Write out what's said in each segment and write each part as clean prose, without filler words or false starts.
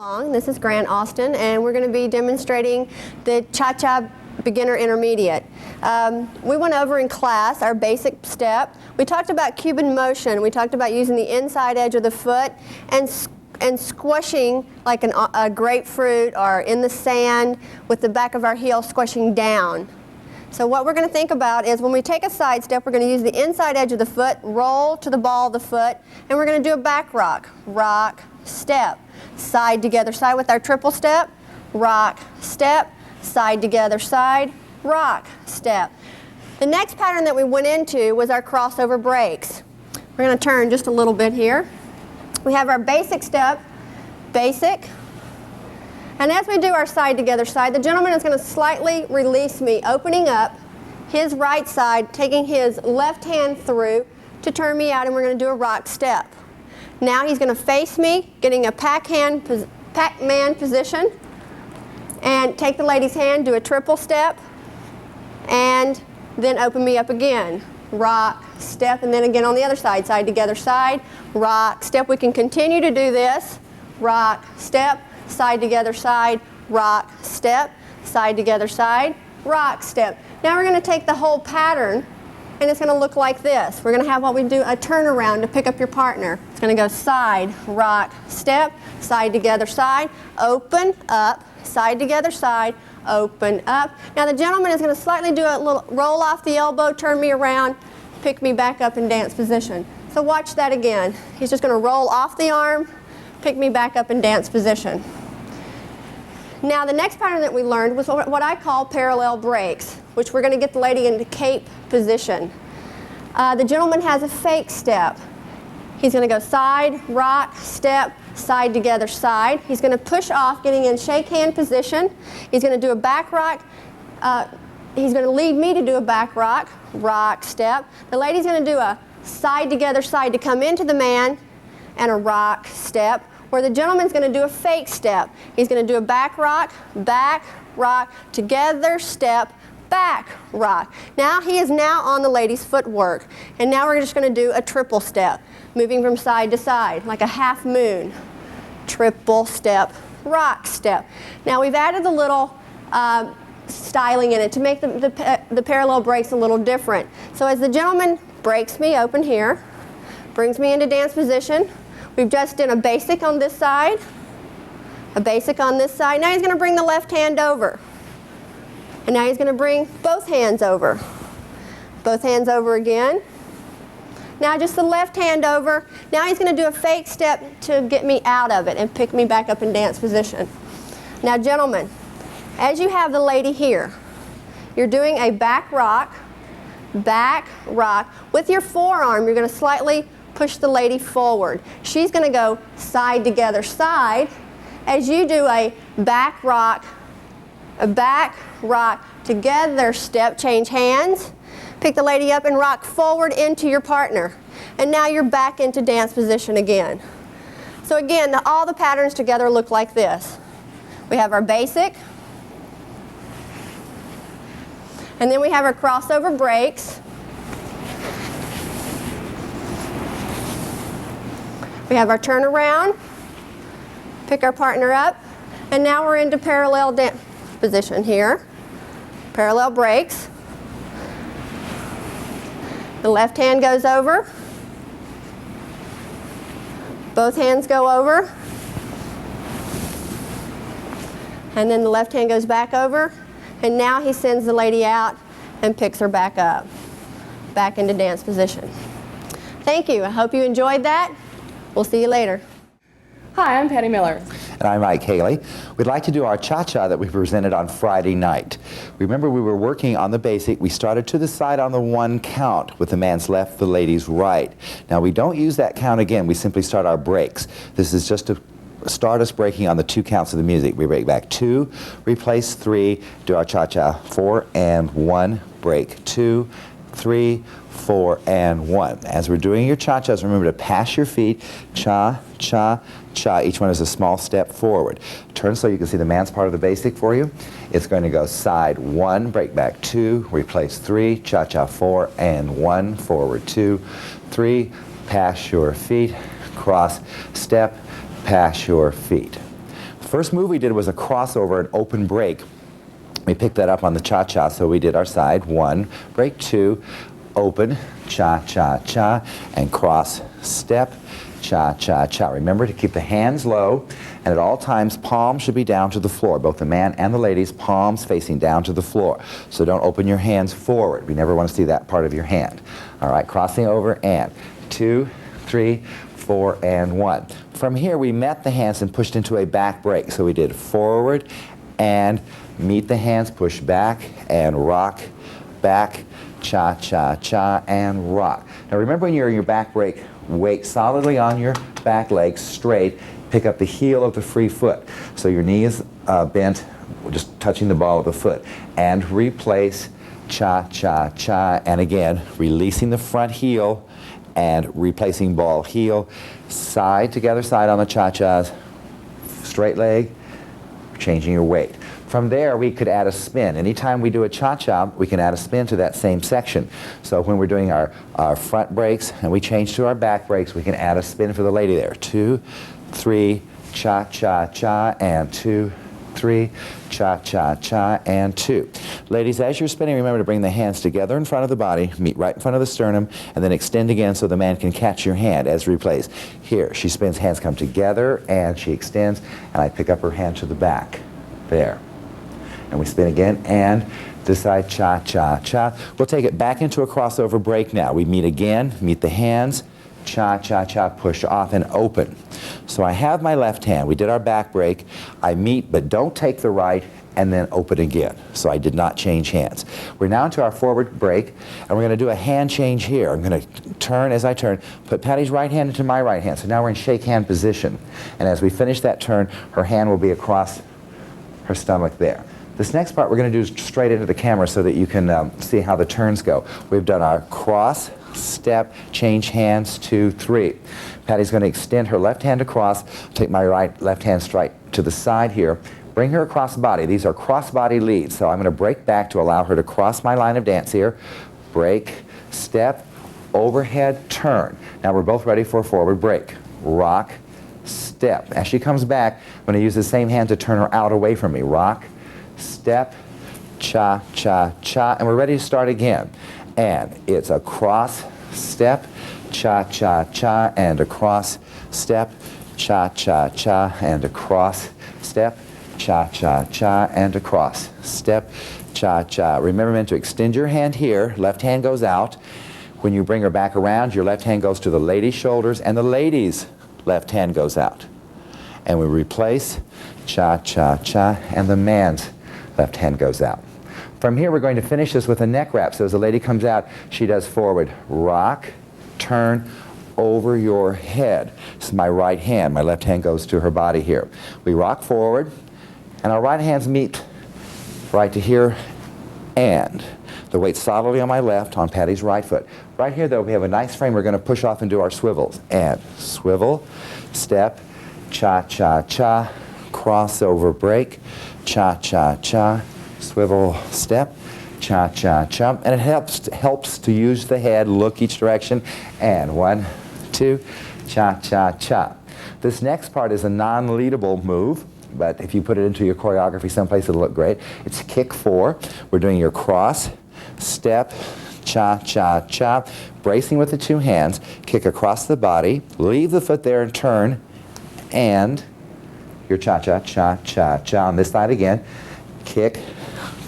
This is Grant Austin, and we're going to be demonstrating the Cha-Cha Beginner Intermediate. We went over in class our basic step. We talked about Cuban motion. We talked about using the inside edge of the foot and squishing like a grapefruit or in the sand with the back of our heel squishing down. So what we're going to think about is when we take a side step, we're going to use the inside edge of the foot, roll to the ball of the foot, and we're going to do a back rock. Rock, step. Side together side with our triple step, rock, step, side together side, rock, step. The next pattern that we went into was our crossover breaks. We're going to turn just a little bit here. We have our basic step, basic, and as we do our side together side, the gentleman is going to slightly release me, opening up his right side, taking his left hand through to turn me out, and we're going to do a rock step. Now he's going to face me, getting a Pac-Man position, and take the lady's hand, do a triple step, and then open me up again. Rock, step, and then again on the other side, side together side, rock, step. We can continue to do this. Rock, step, side together side, rock, step, side together side, rock, step. Now we're going to take the whole pattern, and it's going to look like this. We're going to have what we do, a turnaround to pick up your partner. It's going to go side, rock, step, side together side, open, up, side together side, open, up. Now the gentleman is going to slightly do a little roll off the elbow, turn me around, pick me back up in dance position. So watch that again. He's just going to roll off the arm, pick me back up in dance position. Now the next pattern that we learned was what I call parallel breaks, which we're going to get the lady into cape position. The gentleman has a fake step. He's going to go side, rock, step, side together side. He's going to push off, getting in shake hand position. He's going to do a back rock. He's going to lead me to do a back rock, rock, step. The lady's going to do a side together side to come into the man and a rock, step, where the gentleman's going to do a fake step. He's going to do a back rock, together step, back rock. Now he is now on the lady's footwork. And now we're just going to do a triple step, moving from side to side, like a half moon. Triple step, rock step. Now we've added a little styling in it to make the parallel breaks a little different. So as the gentleman breaks me open here, brings me into dance position, we've just done a basic on this side, a basic on this side. Now he's going to bring the left hand over. And now he's going to bring both hands over. Both hands over again. Now just the left hand over. Now he's going to do a fake step to get me out of it and pick me back up in dance position. Now gentlemen, as you have the lady here, you're doing a back rock. With your forearm, you're going to slightly push the lady forward. She's going to go side together side as you do a back rock, together step, change hands, pick the lady up and rock forward into your partner. And now you're back into dance position again. So again, all the patterns together look like this. We have our basic, and then we have our crossover breaks. We have our turnaround, pick our partner up, and now we're into parallel dance position here. Parallel breaks. The left hand goes over. Both hands go over. And then the left hand goes back over. And now he sends the lady out and picks her back up. Back into dance position. Thank you. I hope you enjoyed that. We'll see you later. Hi, I'm Patty Miller. And I'm Mike Haley. We'd like to do our cha-cha that we presented on Friday night. Remember, we were working on the basic. We started to the side on the one count with the man's left, the lady's right. Now, we don't use that count again. We simply start our breaks. This is just to start us breaking on the 2 counts of the music. We break back 2, replace 3, do our cha-cha 4 and 1, break 2, 3, 4, and 1. As we're doing your cha-chas, remember to pass your feet, cha, cha, cha. Each one is a small step forward. Turn so you can see the man's part of the basic for you. It's going to go side 1, break back 2, replace 3, cha-cha 4 and 1, forward 2, 3, pass your feet, cross, step, pass your feet. First move we did was a crossover, an open break. We picked that up on the cha-cha, so we did our side, 1, break 2, open, cha-cha-cha, and cross, step, cha-cha-cha. Remember to keep the hands low, and at all times, palms should be down to the floor. Both the man and the ladies, palms facing down to the floor. So don't open your hands forward. We never want to see that part of your hand. All right, crossing over, and 2, 3, 4, and 1. From here, we met the hands and pushed into a back break. So we did forward and meet the hands, push back and rock, back, cha-cha-cha, and rock. Now remember when you're in your back break, weight solidly on your back leg, straight, pick up the heel of the free foot. So your knee is bent, just touching the ball of the foot. And replace, cha-cha-cha, and again, releasing the front heel and replacing ball heel, side together side on the cha-chas, straight leg, changing your weight. From there, we could add a spin. Anytime we do a cha-cha, we can add a spin to that same section. So when we're doing our front breaks and we change to our back breaks, we can add a spin for the lady there. 2, 3, cha-cha-cha, and 2, 3, cha-cha-cha, and 2. Ladies, as you're spinning, remember to bring the hands together in front of the body, meet right in front of the sternum, and then extend again so the man can catch your hand as replays. Here, she spins, hands come together, and she extends, and I pick up her hand to the back. There. And we spin again, and this side, cha-cha-cha. We'll take it back into a crossover break now. We meet again, meet the hands, cha-cha-cha, push off and open. So I have my left hand. We did our back break. I meet, but don't take the right, and then open again. So I did not change hands. We're now into our forward break, and we're going to do a hand change here. I'm going to turn as I turn, put Patty's right hand into my right hand. So now we're in shake hand position. And as we finish that turn, her hand will be across her stomach there. This next part we're going to do straight into the camera so that you can see how the turns go. We've done our cross, step, change hands, 2, 3. Patty's going to extend her left hand across, take my left hand straight to the side here, bring her across body. These are cross body leads, so I'm going to break back to allow her to cross my line of dance here. Break, step, overhead, turn. Now we're both ready for a forward break. Rock, step. As she comes back, I'm going to use the same hand to turn her out away from me. Rock, step, cha, cha, cha, and we're ready to start again. And it's a cross, step, cha, cha, cha, and a cross, step, cha, cha, cha, and a cross, step, cha, cha, cha, and a cross, step, cha, cha. Remember, men, to extend your hand here, left hand goes out. When you bring her back around, your left hand goes to the lady's shoulders, and the lady's left hand goes out. And we replace, cha, cha, cha, and the man's left hand goes out. From here, we're going to finish this with a neck wrap. So as the lady comes out, she does forward, rock, turn, over your head. This is my right hand. My left hand goes to her body here. We rock forward, and our right hands meet right to here, and the weight solidly on my left, on Patty's right foot. Right here, though, we have a nice frame. We're going to push off and do our swivels. And swivel, step, cha-cha-cha, crossover break, cha-cha-cha, swivel, step, cha-cha-cha. And it helps to use the head, look each direction. And 1, 2, cha-cha-cha. This next part is a non-leadable move, but if you put it into your choreography someplace, it'll look great. It's kick 4. We're doing your cross, step, cha-cha-cha, bracing with the 2 hands, kick across the body, leave the foot there and turn, and your cha-cha-cha-cha-cha. On this side again, kick,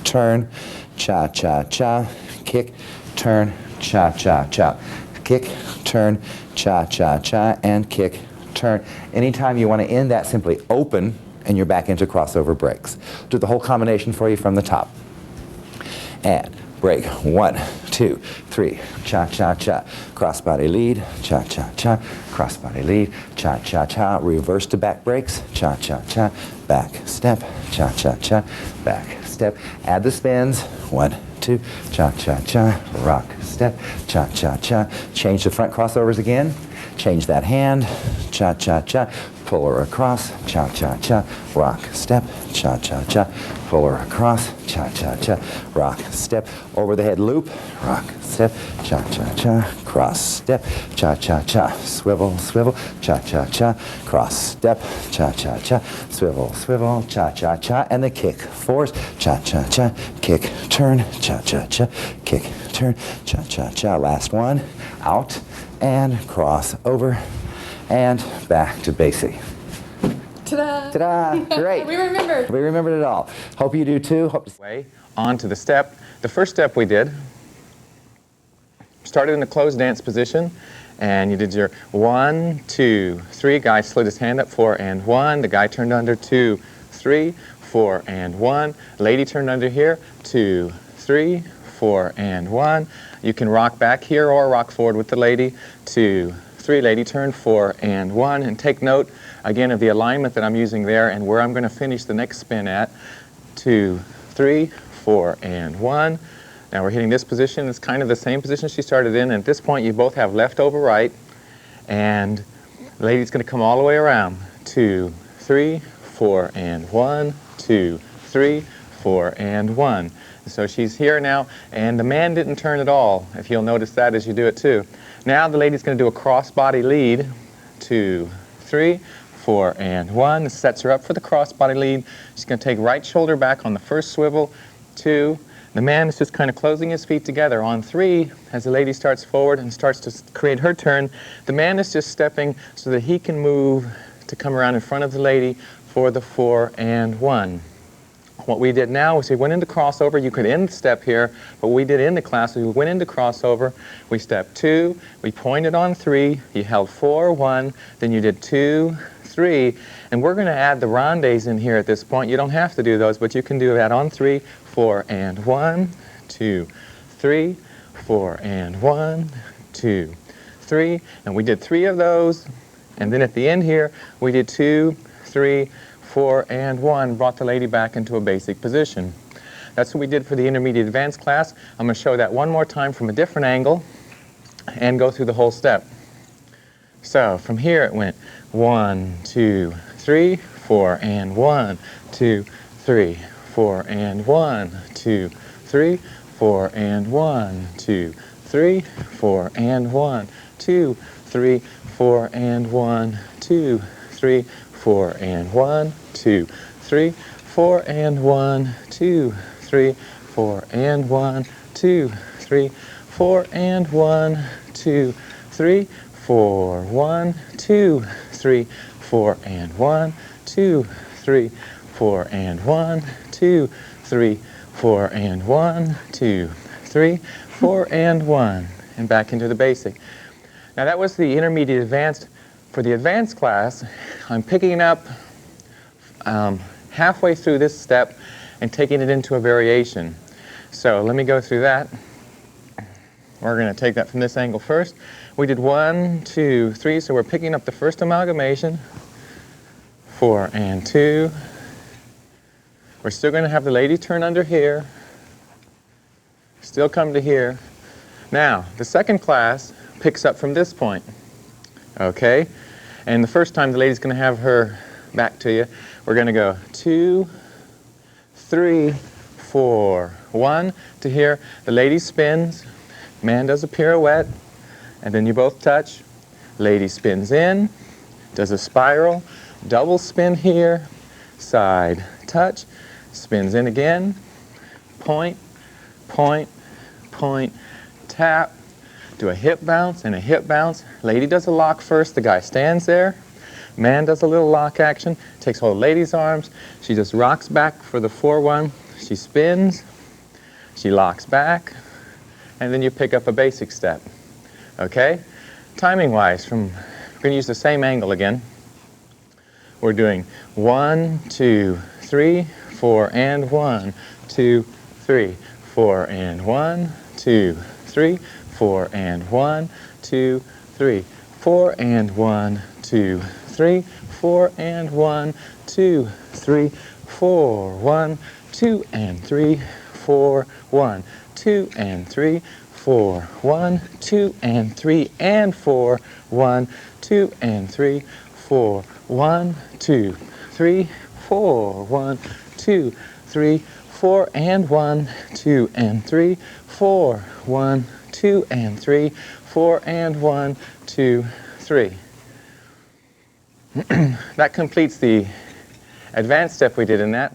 turn, cha-cha-cha, kick, turn, cha-cha-cha, kick, turn, cha-cha-cha, and kick, turn. Anytime you want to end that, simply open, and you're back into crossover breaks. Do the whole combination for you from the top. And break, 1, 2, 3, cha-cha-cha, cross-body lead, cha-cha-cha, cross-body lead, cha-cha-cha, reverse to back breaks, cha-cha-cha, back step, cha-cha-cha, back step. Add the spins, 1, 2, cha-cha-cha, rock, step, cha-cha-cha. Change the front crossovers again, change that hand, cha-cha-cha, pull her across, cha-cha-cha, rock, step, cha-cha-cha, pull her across, cha-cha-cha, rock, step, over the head loop, rock, step, cha-cha-cha, cross, step, cha-cha-cha, swivel, swivel, cha-cha-cha, cross, step, cha-cha-cha, swivel, swivel, cha-cha-cha, and the kick, force, cha-cha-cha, kick, turn, cha-cha-cha, kick, turn, cha-cha-cha, last one, out, and cross over, and back to basic. Ta-da! Ta-da! Great. We remembered. We remembered it all. Hope you do too. Hope to Way on to the step. The first step we did, started in the closed dance position, and you did your 1, 2, 3. Guy slid his hand up, 4 and 1. The guy turned under, 2, 3, 4 and 1. Lady turned under here, 2, 3, 4 and 1. You can rock back here or rock forward with the lady, 2, 3. Lady turn, 4 and 1. And take note again of the alignment that I'm using there and where I'm going to finish the next spin at, 2, 3, 4 and 1. Now we're hitting this position. It's kind of the same position she started in. And at this point, you both have left over right. And the lady's going to come all the way around. 2, 3, 4 and 1, 2, 3, 4 and 1. So she's here now, and the man didn't turn at all, if you'll notice that as you do it too. Now the lady's going to do a cross-body lead. 2, 3, 4 and 1. This sets her up for the cross-body lead. She's going to take right shoulder back on the first swivel. 2. The man is just kind of closing his feet together. On 3, as the lady starts forward and starts to create her turn, the man is just stepping so that he can move to come around in front of the lady for the 4 and 1. What we did now is we went into crossover. You could end the step here, but what we did in the class is we went into crossover. We stepped 2, we pointed on 3, you held 4, 1, then you did 2, 3, and we're going to add the rondes in here at this point. You don't have to do those, but you can do that on 3, 4 and 1, 2, 3, 4 and 1, 2, 3, and we did 3 of those, and then at the end here we did 2, 3, 4 and 1, brought the lady back into a basic position. That's what we did for the intermediate advanced class. I'm going to show that one more time from a different angle and go through the whole step. So from here it went 1, 2, 3, 4 and 1, 2, 3, 4 and 1, 2, 3, 4 and 1, 2, 3, 4 and 1, 2, 3, 4 and 1, 2, 3, 4 and 1, 2, 3, 4 and 1, 2, 3, 4 and 1, 2, 3, 4 and 1, 2, 3, 4, 1, 2, 3, 4 and 1, 2, 3, 4 and 1, 2, 3, 4 and 1, 2, 3, 4 and 1, and back into the basic. Now that was the intermediate advanced. For the advanced class, I'm picking up halfway through this step and taking it into a variation. So let me go through that. We're going to take that from this angle first. We did 1, 2, 3, so we're picking up the first amalgamation. 4 and 2. We're still going to have the lady turn under here. Still come to here. Now, the second class picks up from this point. Okay? And the first time the lady's going to have her back to you, we're going to go 2, 3, 4, 1 to here. The lady spins, man does a pirouette, and then you both touch. Lady spins in, does a spiral, double spin here, side touch, spins in again, point, point, point, tap, do a hip bounce and a hip bounce. Lady does a lock first, the guy stands there. Man does a little lock action, takes hold of lady's arms. She just rocks back for the 4-1. She spins, she locks back, and then you pick up a basic step. Okay? Timing-wise, we're going to use the same angle again. We're doing 1, 2, 3, 4, and 1, 2, 3, 4, and 1, 2, 3, 4, and 1, 2, 3, 4, and 1, 2, 3, 4, and 1, 2, 3, 4, 1, 2, and 3, 4, 1, 2, and 3, 4, 1, 2, and 3, and 4, 1, 2, and 3, 4, 1, 2, 3, 4, 1, 2, 3, 4, and 1, 2, and 3, 4, 1, 2, and 3, 4, and 1, 2, 3. That completes the advanced step we did in that.